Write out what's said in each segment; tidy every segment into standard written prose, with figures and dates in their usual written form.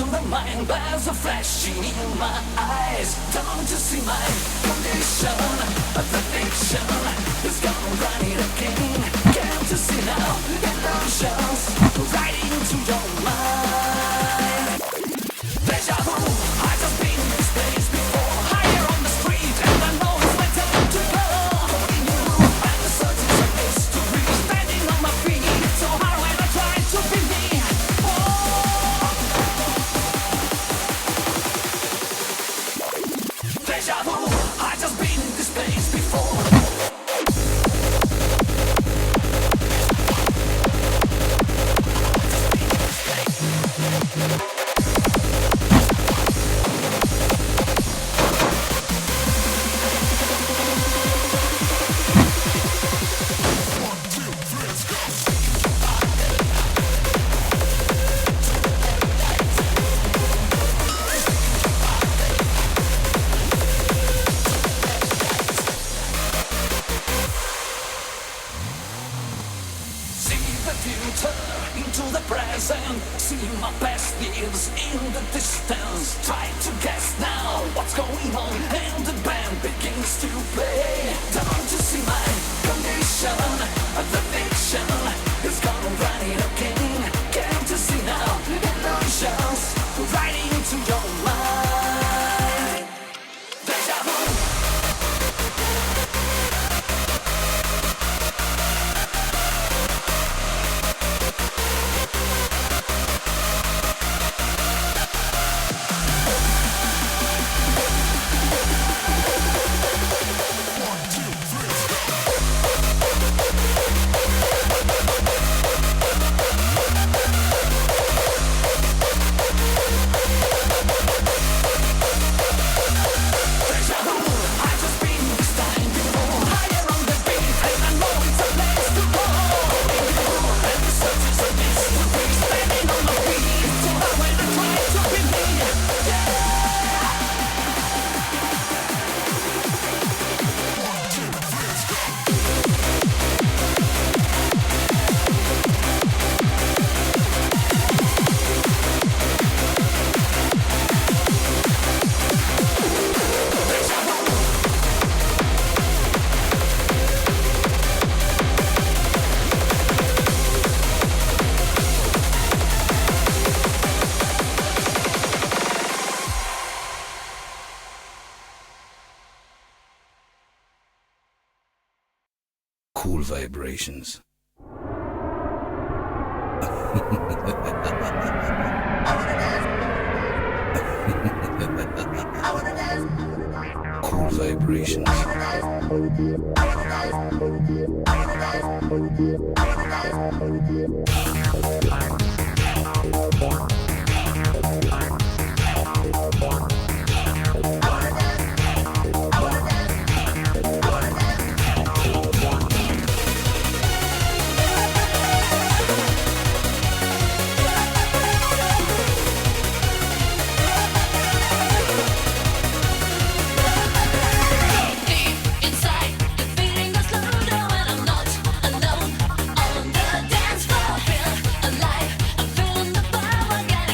to the mind, there's a flashing in my eyes. Don't you see my condition? The fiction is gone running again. Can't you see now? Illusions right into your mind. Deja vu, I just been in this place before. Higher on the street, and I know it's my time to go. Holding you, I'm searching for mystery. Standing on my feet, so hard when I try to be me. Deja vu, I just been in this place before. Into the present, see my past lives in the distance. Try to guess now what's going on, and the band begins to play. Don't you see my condition? The fiction is gone running again. Can't you see now? Illusions right into your mind. Deja vu. Cool vibrations. Cool vibrations. Alive, I'm feeling the power, getting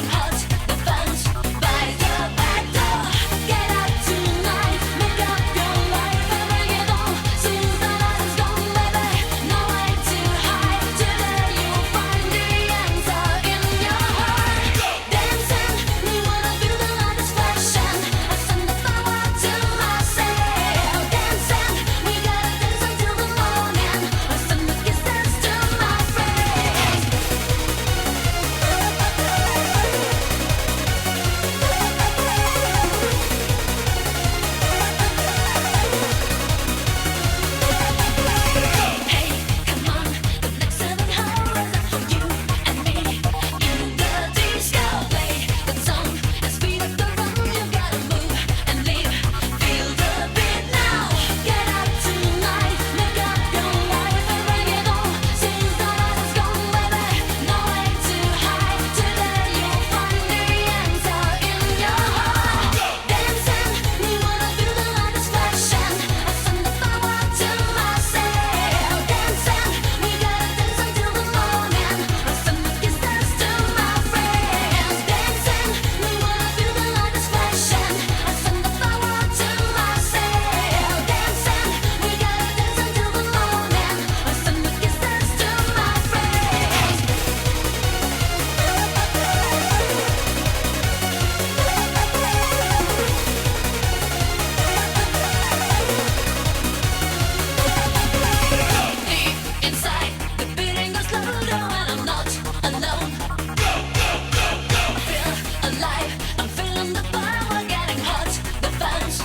from the bar, we're getting hot. The fans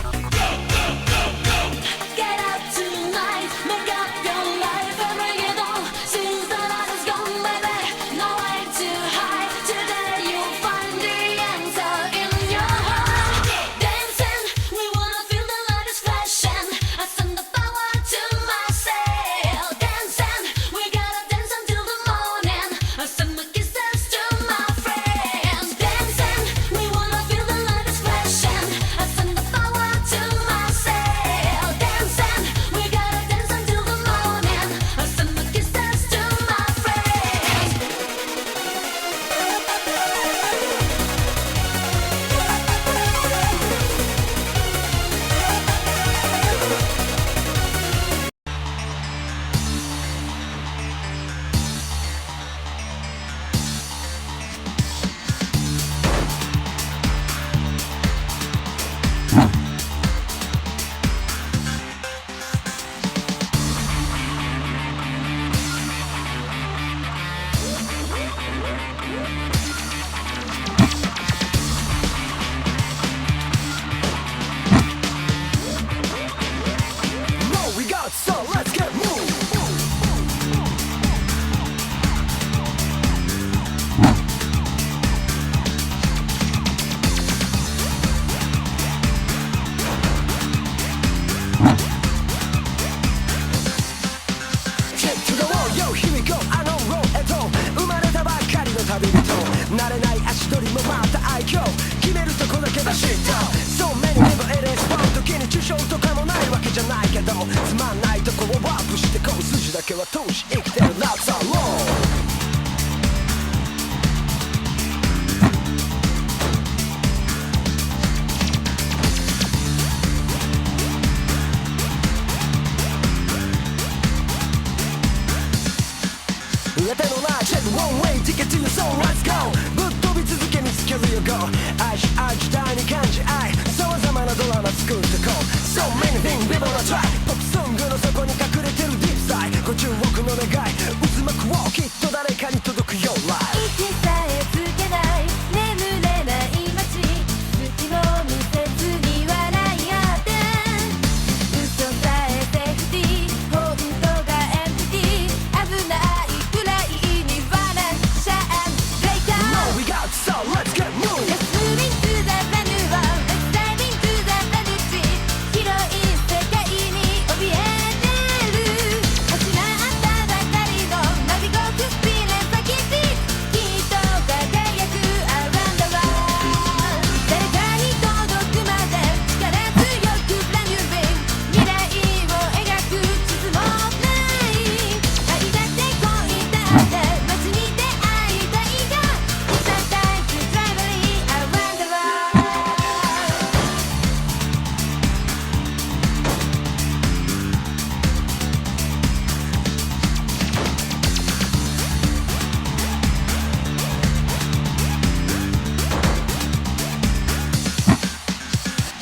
get out tonight, make up your life and bring it on. Since the night is gone, baby, no way to hide. Today you'll find the answer in your heart. Dancing, we wanna feel the light is flashing. I send the power to myself. Dancing, we gotta dance until the morning. I send my kisses to my friends. Dancing, we wanna feel the light is flashing. I send the power to myself. Dancing, we gotta dance until the morning. I send my kisses to my friends. No, we got so let's get moved. Check to the wall, yo, here we go.あのローへと生まれたばっかりの旅人。慣れない足取りもまた愛嬌。決めるとこだけだしと。So many never it is fun。時に抽象とかもないわけじゃないけど、つまんないとこをワープしてこう筋だけは通し生きてる That's our law。当てのないチェック One way ticket to your soul Let's go ぶっ飛び続け見つけるよ Go 愛し合う時代に感じ合い様々なドラマ作ってこう So many things we wanna try ポップソングの底に隠れてるディープサイご注目の願い渦巻くをきっと誰かに届くよ Life 息さえつけない眠れない街隙も見せずに笑い合って嘘さえセーフティー本当がエンプティー危ないくらいにバランシャンブレイカー No, we got so let's get moved. Let's move into the brand new world Let's dive into the brand new street 広い世界に怯えてる始まったばかりのナビゴークスピーレン先ピーきっと輝く Around the world 誰かに届くまで力強く brand new dream 未来を描く地図もない愛だって恋だって街に出会いたいが Sometimes we traveling around the world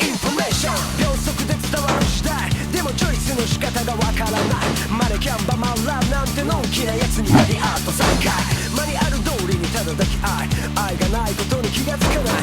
インフォメーション秒速で伝わる時代でもチョイスの仕方がわからないマネキャンバマンラブなんてのんきなやつになりあと3回マニュアル通りにただ抱き愛がないことに気がつかない